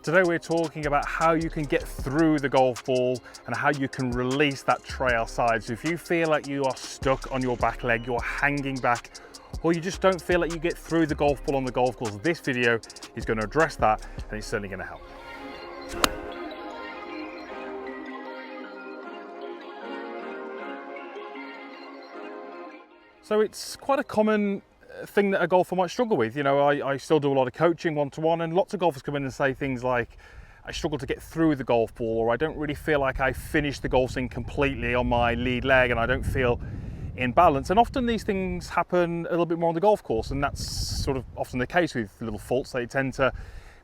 Today we're talking about how you can get through the golf ball and how you can release that trail side. So if you feel like you are stuck on your back leg, you're hanging back, or you just don't feel like you get through the golf ball on the golf course, this video is going to address that, and it's certainly going to help. So it's quite a common thing that a golfer might struggle with. You know, I still do a lot of coaching one-to-one, and lots of golfers come in and say things like, I struggle to get through the golf ball, or I don't really feel like I finished the golf swing completely on my lead leg and I don't feel in balance. And often these things happen a little bit more on the golf course, and that's sort of often the case with little faults. They tend to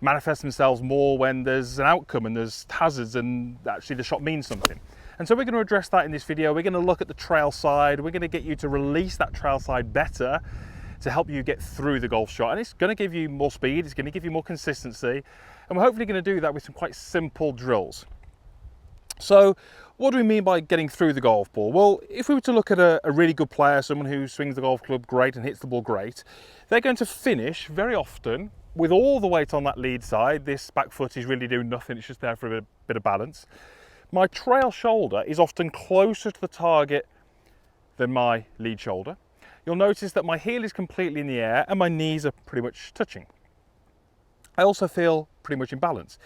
manifest themselves more when there's an outcome and there's hazards and actually the shot means something. And so we're going to address that in this video. We're going to look at the trail side. We're going to get you to release that trail side better to help you get through the golf shot. And it's going to give you more speed, it's going to give you more consistency, and we're hopefully going to do that with some quite simple drills. So what do we mean by getting through the golf ball? Well, if we were to look at a really good player, someone who swings the golf club great and hits the ball great, they're going to finish very often with all the weight on that lead side. This back foot is really doing nothing, it's just there for a bit of balance. My trail shoulder is often closer to the target than my lead shoulder. You'll notice that my heel is completely in the air and my knees are pretty much touching. I also feel pretty much in balance.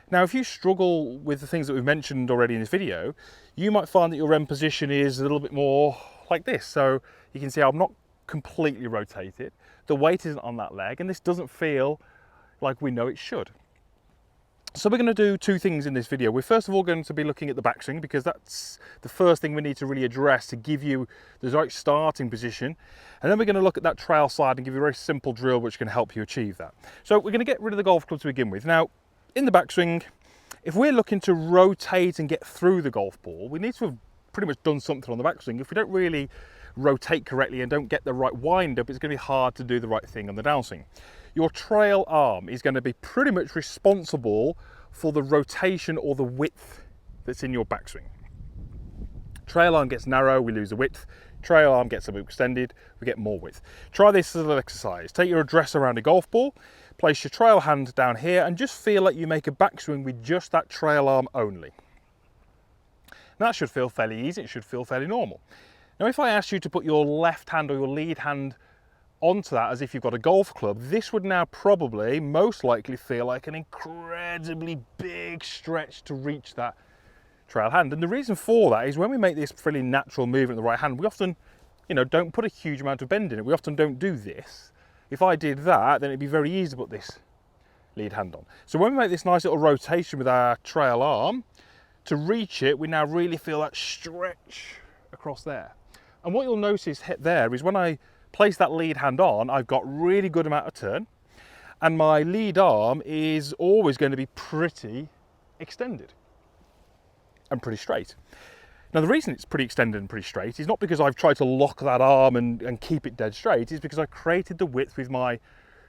Now, if you struggle with the things that we've mentioned already in this video, you might find that your end position is a little bit more like this. So you can see I'm not completely rotated. The weight isn't on that leg, and this doesn't feel like we know it should. So we're going to do two things in this video. We're first of all going to be looking at the backswing, because that's the first thing we need to really address to give you the right starting position. And then we're going to look at that trail side and give you a very simple drill which can help you achieve that. So we're going to get rid of the golf club to begin with. Now, in the backswing, if we're looking to rotate and get through the golf ball, we need to have pretty much done something on the backswing. If we don't really rotate correctly and don't get the right wind up, it's going to be hard to do the right thing on the downswing. Your trail arm is going to be pretty much responsible for the rotation or the width that's in your backswing. Trail arm gets narrow, we lose the width. Trail arm gets a bit extended, we get more width. Try this as an exercise. Take your address around a golf ball, place your trail hand down here, and just feel like you make a backswing with just that trail arm only. That should feel fairly easy, it should feel fairly normal. Now, if I asked you to put your left hand or your lead hand onto that as if you've got a golf club, this would now probably, most likely, feel like an incredibly big stretch to reach that trail hand. And the reason for that is when we make this fairly natural movement in the right hand, we often, don't put a huge amount of bend in it. We often don't do this. If I did that, then it'd be very easy to put this lead hand on. So when we make this nice little rotation with our trail arm, to reach it, we now really feel that stretch across there. And what you'll notice there is when I place that lead hand on, I've got really good amount of turn, and my lead arm is always going to be pretty extended and pretty straight. Now, the reason it's pretty extended and pretty straight is not because I've tried to lock that arm and keep it dead straight, it's because I created the width with my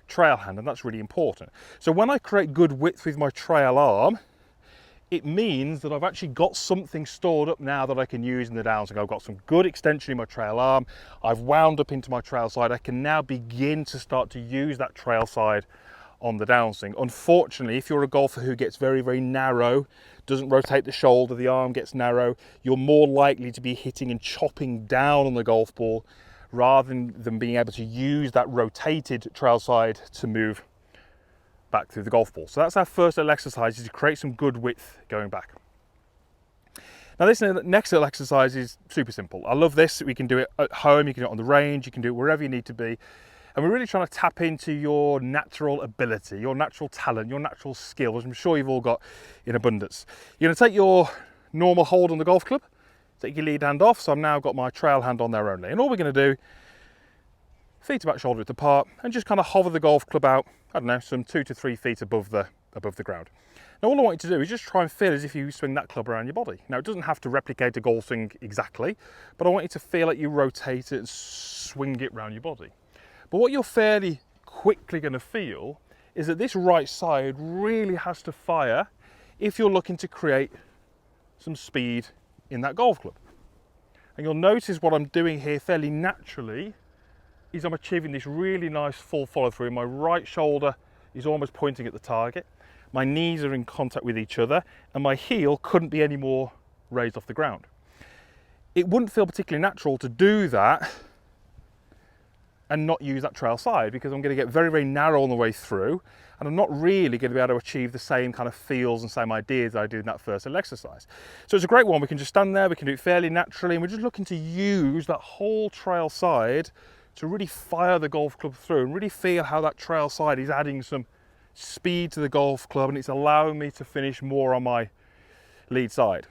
trail hand, and that's really important. So when I create good width with my trail arm, it means that I've actually got something stored up now that I can use in the downswing. I've got some good extension in my trail arm. I've wound up into my trail side. I can now begin to start to use that trail side on the downswing. Unfortunately, if you're a golfer who gets very, very narrow, doesn't rotate the shoulder, the arm gets narrow, you're more likely to be hitting and chopping down on the golf ball rather than being able to use that rotated trail side to move back through the golf ball. So that's our first little exercise, is to create some good width going back. Now, this next little exercise is super simple. I love this. We can do it at home, you can do it on the range, you can do it wherever you need to be. And we're really trying to tap into your natural ability, your natural talent, your natural skill, which I'm sure you've all got in abundance. You're going to take your normal hold on the golf club, take your lead hand off. So I've now got my trail hand on there only. And all we're going to do, feet about shoulder width apart, and just kind of hover the golf club out, I don't know, some 2 to 3 feet above the ground. Now, all I want you to do is just try and feel as if you swing that club around your body. Now, it doesn't have to replicate a golf swing exactly, but I want you to feel like you rotate it and swing it around your body. But what you're fairly quickly going to feel is that this right side really has to fire if you're looking to create some speed in that golf club. And you'll notice what I'm doing here fairly naturally is I'm achieving this really nice full follow through. My right shoulder is almost pointing at the target. my knees are in contact with each other, and my heel couldn't be any more raised off the ground. It wouldn't feel particularly natural to do that and not use that trail side, because I'm going to get very, very narrow on the way through, and I'm not really going to be able to achieve the same kind of feels and same ideas that I did in that first little exercise. So it's a great one. We can just stand there, we can do it fairly naturally, and we're just looking to use that whole trail side to really fire the golf club through and really feel how that trail side is adding some speed to the golf club, and it's allowing me to finish more on my lead side.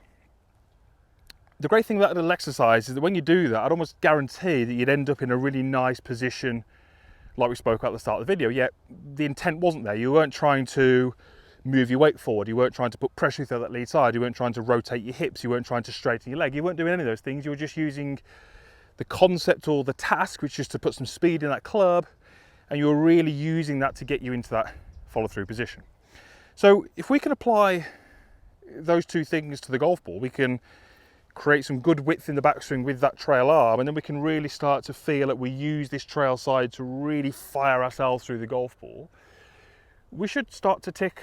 The great thing about that little exercise is that when you do that, I'd almost guarantee that you'd end up in a really nice position like we spoke about at the start of the video. Yet the intent wasn't there. You weren't trying to move your weight forward. You weren't trying to put pressure through that lead side. You weren't trying to rotate your hips. You weren't trying to straighten your leg. You weren't doing any of those things. You were just using the concept or the task, which is to put some speed in that club, and you were really using that to get you into that follow through position. So if we can apply those two things to the golf ball, we can create some good width in the backswing with that trail arm, and then we can really start to feel that we use this trail side to really fire ourselves through the golf ball. We should start to tick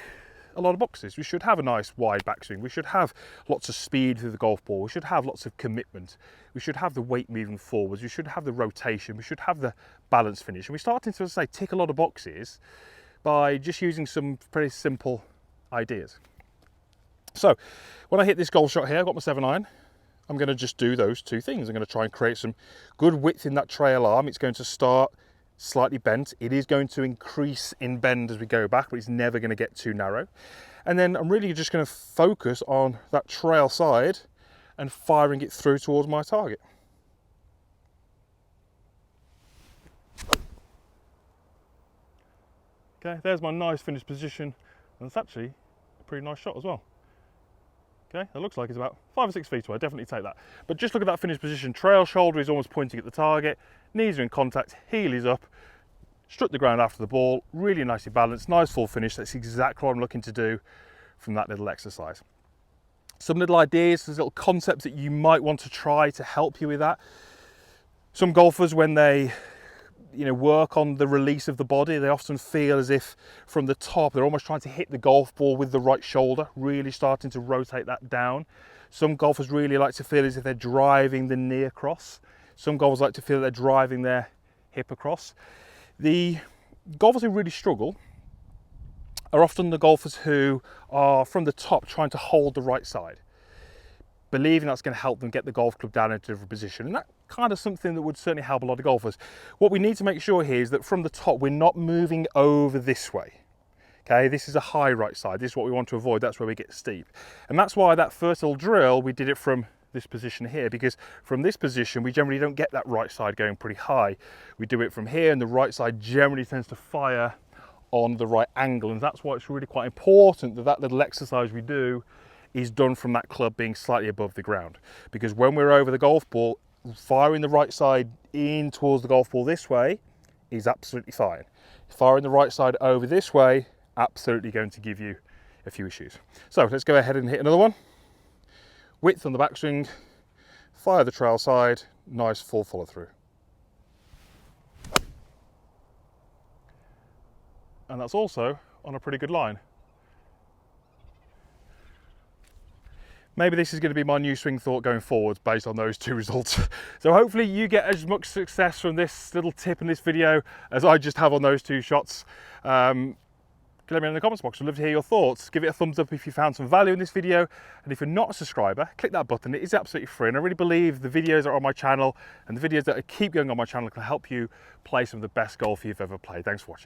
a lot of boxes. We should have a nice wide backswing. We should have lots of speed through the golf ball. We should have lots of commitment. We should have the weight moving forwards. We should have the rotation. We should have the balance finish. And we're starting to, as I say, tick a lot of boxes by just using some pretty simple ideas. So when I hit this golf shot here, I've got my 7-iron. I'm going to just do those two things. I'm going to try and create some good width in that trail arm. It's going to start slightly bent. It is going to increase in bend as we go back, but it's never going to get too narrow. And then I'm really just going to focus on that trail side and firing it through towards my target. Okay, there's my nice finished position, and it's actually a pretty nice shot as well. Okay, it looks like it's about 5 or 6 feet away. Definitely take that. But just look at that finished position. Trail shoulder is almost pointing at the target. Knees are in contact. Heel is up. Struck the ground after the ball. Really nicely balanced. Nice full finish. That's exactly what I'm looking to do from that little exercise. Some little ideas, some little concepts that you might want to try to help you with that. Some golfers, when they work on the release of the body, they often feel as if from the top they're almost trying to hit the golf ball with the right shoulder, really starting to rotate that down. Some golfers really like to feel as if they're driving the knee across. Some golfers like to feel they're driving their hip across. The golfers who really struggle are often the golfers who are from the top trying to hold the right side, believing that's going to help them get the golf club down into a different position. And that kind of something that would certainly help a lot of golfers. What we need to make sure here is that from the top, we're not moving over this way. Okay, this is a high right side. This is what we want to avoid. That's where we get steep. And that's why that first little drill, we did it from this position here, because from this position, we generally don't get that right side going pretty high. We do it from here, and the right side generally tends to fire on the right angle. And that's why it's really quite important that that little exercise we do is done from that club being slightly above the ground. Because when we're over the golf ball, firing the right side in towards the golf ball this way is absolutely fine. Firing the right side over this way, absolutely going to give you a few issues. So let's go ahead and hit another one. Width on the backswing, fire the trail side, nice full follow through. And that's also on a pretty good line. Maybe this is going to be my new swing thought going forward based on those two results. So hopefully you get as much success from this little tip in this video as I just have on those two shots. Let me know in the comments box. I'd love to hear your thoughts. Give it a thumbs up if you found some value in this video. And if you're not a subscriber, click that button. It is absolutely free. And I really believe the videos that are on my channel and the videos that I keep going on my channel can help you play some of the best golf you've ever played. Thanks for watching.